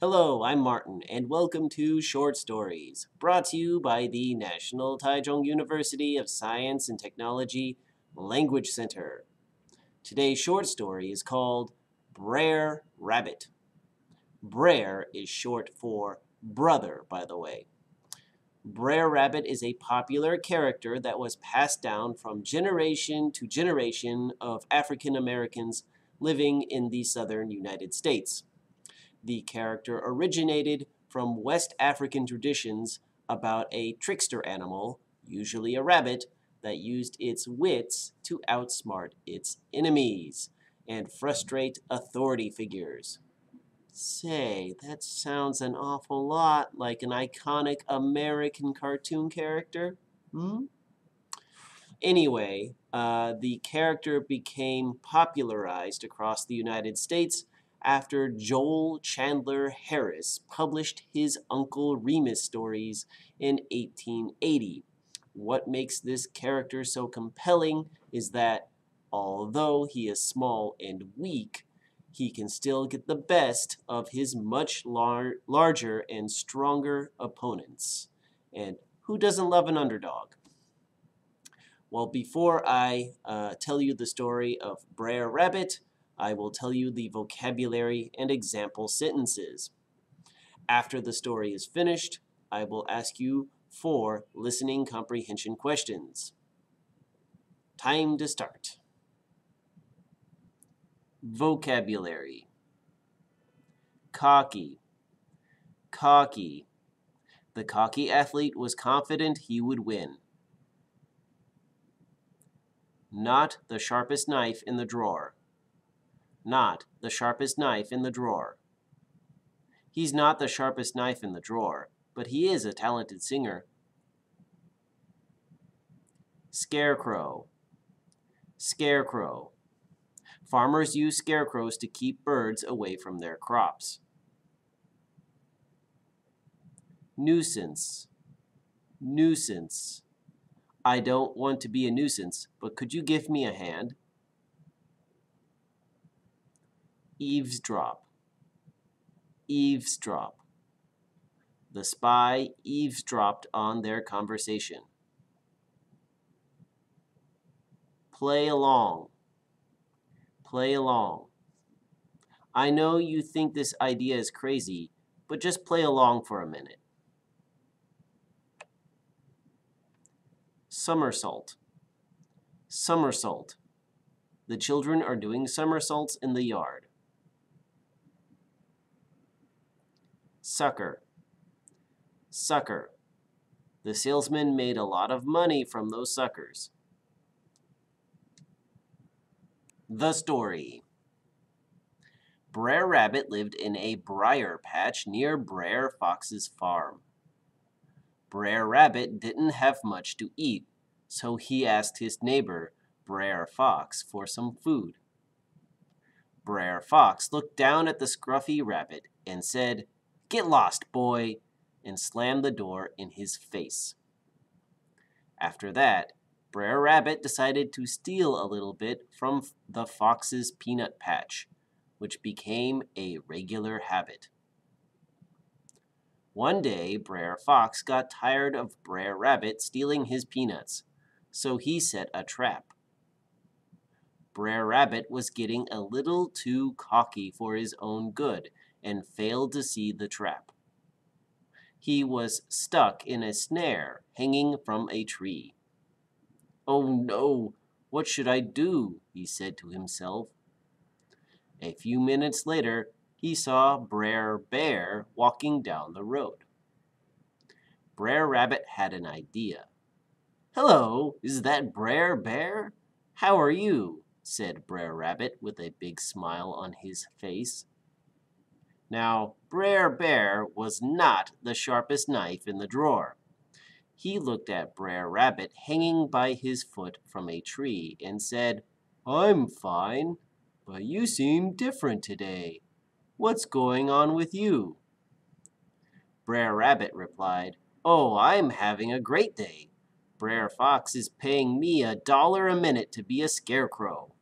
Hello, I'm Martin, and welcome to Short Stories, brought to you by the National Taichung University of Science and Technology Language Center. Today's short story is called Brer Rabbit. Brer is short for brother, by the way. Brer Rabbit is a popular character that was passed down from generation to generation of African Americans living in the southern United States. The character originated from West African traditions about a trickster animal, usually a rabbit, that used its wits to outsmart its enemies and frustrate authority figures. Say, that sounds an awful lot like an iconic American cartoon character. Anyway, the character became popularized across the United States after Joel Chandler Harris published his Uncle Remus stories in 1880. What makes this character so compelling is that although he is small and weak, he can still get the best of his much larger and stronger opponents. And who doesn't love an underdog? Well, before I tell you the story of Brer Rabbit, I will tell you the vocabulary and example sentences. After the story is finished, I will ask you 4 listening comprehension questions. Time to start. Vocabulary. Cocky. Cocky. The cocky athlete was confident he would win. Not the sharpest knife in the drawer. Not the sharpest knife in the drawer. He's not the sharpest knife in the drawer, but he is a talented singer. Scarecrow. Scarecrow. Farmers use scarecrows to keep birds away from their crops. Nuisance. Nuisance. I don't want to be a nuisance, but could you give me a hand? Eavesdrop. Eavesdrop. The spy eavesdropped on their conversation. Play along. Play along. I know you think this idea is crazy, but just play along for a minute. Somersault. Somersault. The children are doing somersaults in the yard. Sucker. Sucker. The salesman made a lot of money from those suckers. The story. Brer Rabbit lived in a briar patch near Brer Fox's farm. Brer Rabbit didn't have much to eat, so he asked his neighbor, Brer Fox, for some food. Brer Fox looked down at the scruffy rabbit and said, "Get lost, boy," and slammed the door in his face. After that, Brer Rabbit decided to steal a little bit from the fox's peanut patch, which became a regular habit. One day, Brer Fox got tired of Brer Rabbit stealing his peanuts, so he set a trap. Brer Rabbit was getting a little too cocky for his own good and failed to see the trap. He was stuck in a snare hanging from a tree. "Oh no, what should I do?" he said to himself. A few minutes later, he saw Brer Bear walking down the road. Brer Rabbit had an idea. "Hello, is that Brer Bear? How are you?" said Brer Rabbit with a big smile on his face. Now, Brer Bear was not the sharpest knife in the drawer. He looked at Brer Rabbit hanging by his foot from a tree and said, "I'm fine, but you seem different today. What's going on with you?" Brer Rabbit replied, "Oh, I'm having a great day. Brer Fox is paying me $1 a minute to be a scarecrow."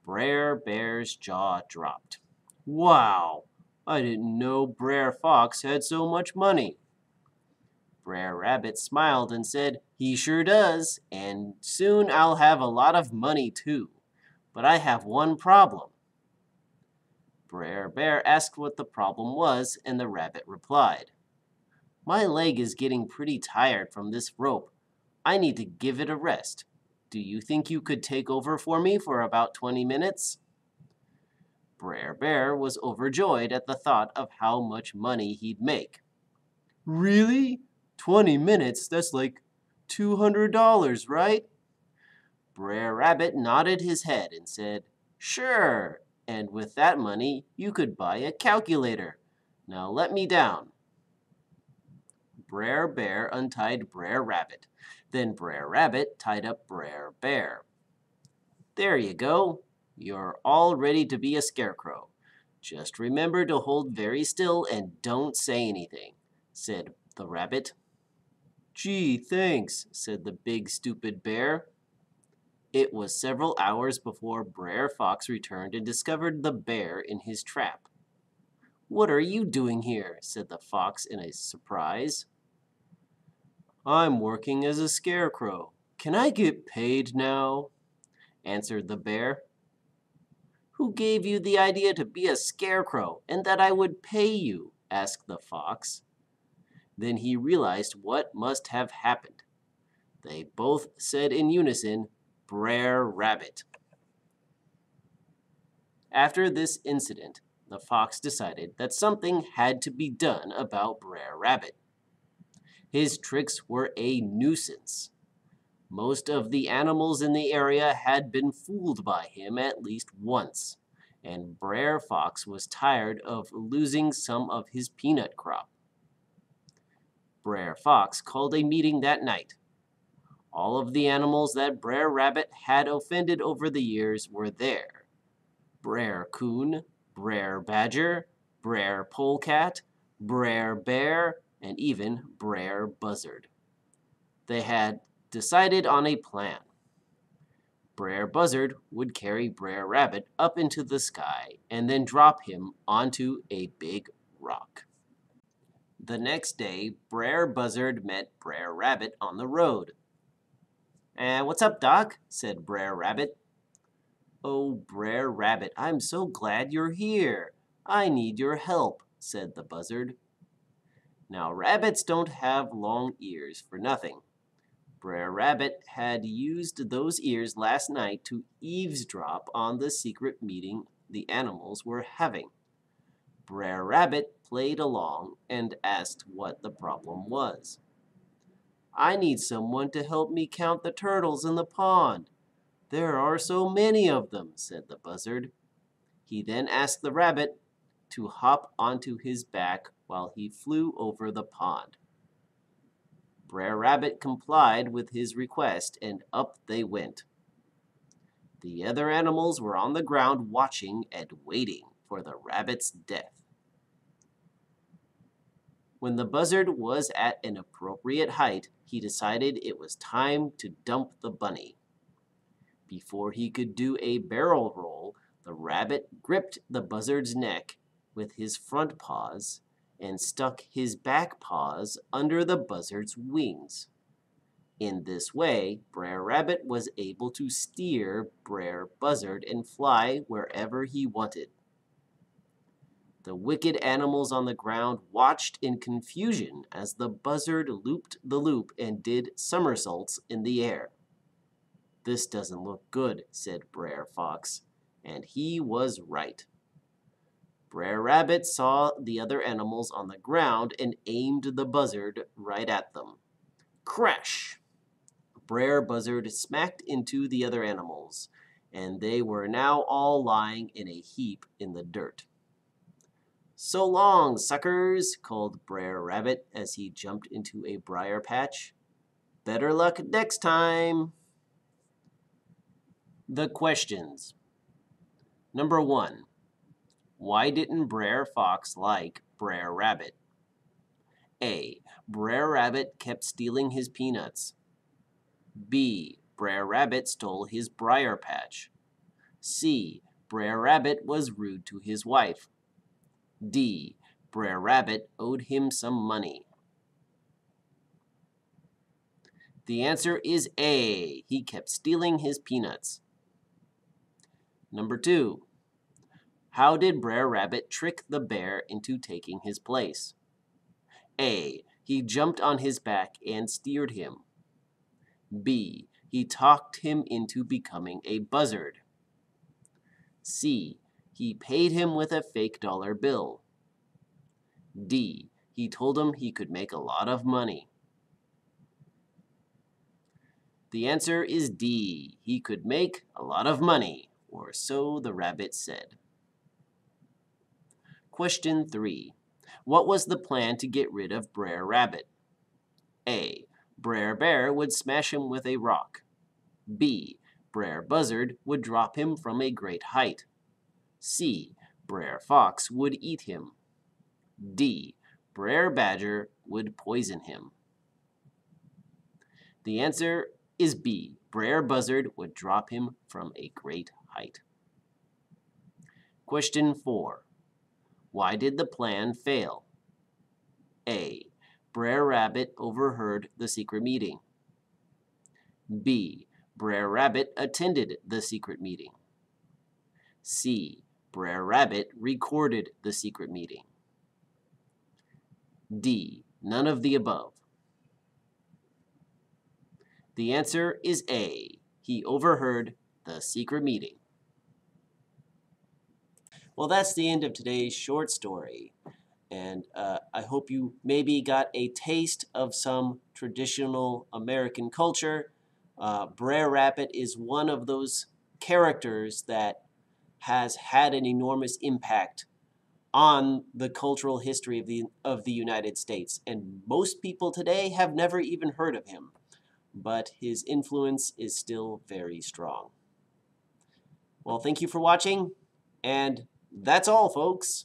Brer Bear's jaw dropped. "Wow, I didn't know Brer Fox had so much money." Brer Rabbit smiled and said, "He sure does, and soon I'll have a lot of money too. But I have one problem." Brer Bear asked what the problem was, and the rabbit replied, "My leg is getting pretty tired from this rope. I need to give it a rest. Do you think you could take over for me for about 20 minutes?" Brer Bear was overjoyed at the thought of how much money he'd make. "Really? 20 minutes? That's like $200, right?" Brer Rabbit nodded his head and said, "Sure, and with that money you could buy a calculator. Now let me down." Brer Bear untied Brer Rabbit. Then Brer Rabbit tied up Brer Bear. "There you go. You're all ready to be a scarecrow. Just remember to hold very still and don't say anything," said the rabbit. "Gee, thanks," said the big stupid bear. It was several hours before Brer Fox returned and discovered the bear in his trap. "What are you doing here?" said the fox in a surprise. "I'm working as a scarecrow. Can I get paid now?" answered the bear. "Who gave you the idea to be a scarecrow and that I would pay you?" asked the fox. Then he realized what must have happened. They both said in unison, "Brer Rabbit." After this incident, the fox decided that something had to be done about Brer Rabbit. His tricks were a nuisance. Most of the animals in the area had been fooled by him at least once, and Brer Fox was tired of losing some of his peanut crop. Brer Fox called a meeting that night. All of the animals that Brer Rabbit had offended over the years were there. Brer Coon, Brer Badger, Brer Polecat, Brer Bear, and even Brer Buzzard. They had decided on a plan. Brer Buzzard would carry Brer Rabbit up into the sky and then drop him onto a big rock. The next day, Brer Buzzard met Brer Rabbit on the road. "What's up, Doc?" said Brer Rabbit. "Oh, Brer Rabbit, I'm so glad you're here. I need your help," said the buzzard. Now, rabbits don't have long ears for nothing. Brer Rabbit had used those ears last night to eavesdrop on the secret meeting the animals were having. Brer Rabbit played along and asked what the problem was. "I need someone to help me count the turtles in the pond. There are so many of them," said the buzzard. He then asked the rabbit to hop onto his back while he flew over the pond. Brer Rabbit complied with his request, and up they went. The other animals were on the ground watching and waiting for the rabbit's death. When the buzzard was at an appropriate height, he decided it was time to dump the bunny. Before he could do a barrel roll, the rabbit gripped the buzzard's neck with his front paws and stuck his back paws under the buzzard's wings. In this way, Brer Rabbit was able to steer Brer Buzzard and fly wherever he wanted. The wicked animals on the ground watched in confusion as the buzzard looped the loop and did somersaults in the air. "This doesn't look good," said Brer Fox, and he was right. Brer Rabbit saw the other animals on the ground and aimed the buzzard right at them. Crash! Brer Buzzard smacked into the other animals, and they were now all lying in a heap in the dirt. "So long, suckers," called Brer Rabbit as he jumped into a briar patch. "Better luck next time." The questions. Number 1. Why didn't Brer Fox like Brer Rabbit? A. Brer Rabbit kept stealing his peanuts. B. Brer Rabbit stole his briar patch. C. Brer Rabbit was rude to his wife. D. Brer Rabbit owed him some money. The answer is A. He kept stealing his peanuts. Number 2. How did Brer Rabbit trick the bear into taking his place? A. He jumped on his back and steered him. B. He talked him into becoming a buzzard. C. He paid him with a fake dollar bill. D. He told him he could make a lot of money. The answer is D. He could make a lot of money, or so the rabbit said. Question 3. What was the plan to get rid of Brer Rabbit? A. Brer Bear would smash him with a rock. B. Brer Buzzard would drop him from a great height. C. Brer Fox would eat him. D. Brer Badger would poison him. The answer is B. Brer Buzzard would drop him from a great height. Question 4. Why did the plan fail? A. Brer Rabbit overheard the secret meeting. B. Brer Rabbit attended the secret meeting. C. Brer Rabbit recorded the secret meeting. D. None of the above. The answer is A. He overheard the secret meeting. Well, that's the end of today's short story. And I hope you maybe got a taste of some traditional American culture. Brer Rabbit is one of those characters that has had an enormous impact on the cultural history of the United States. And most people today have never even heard of him, but his influence is still very strong. Well, thank you for watching, and that's all, folks.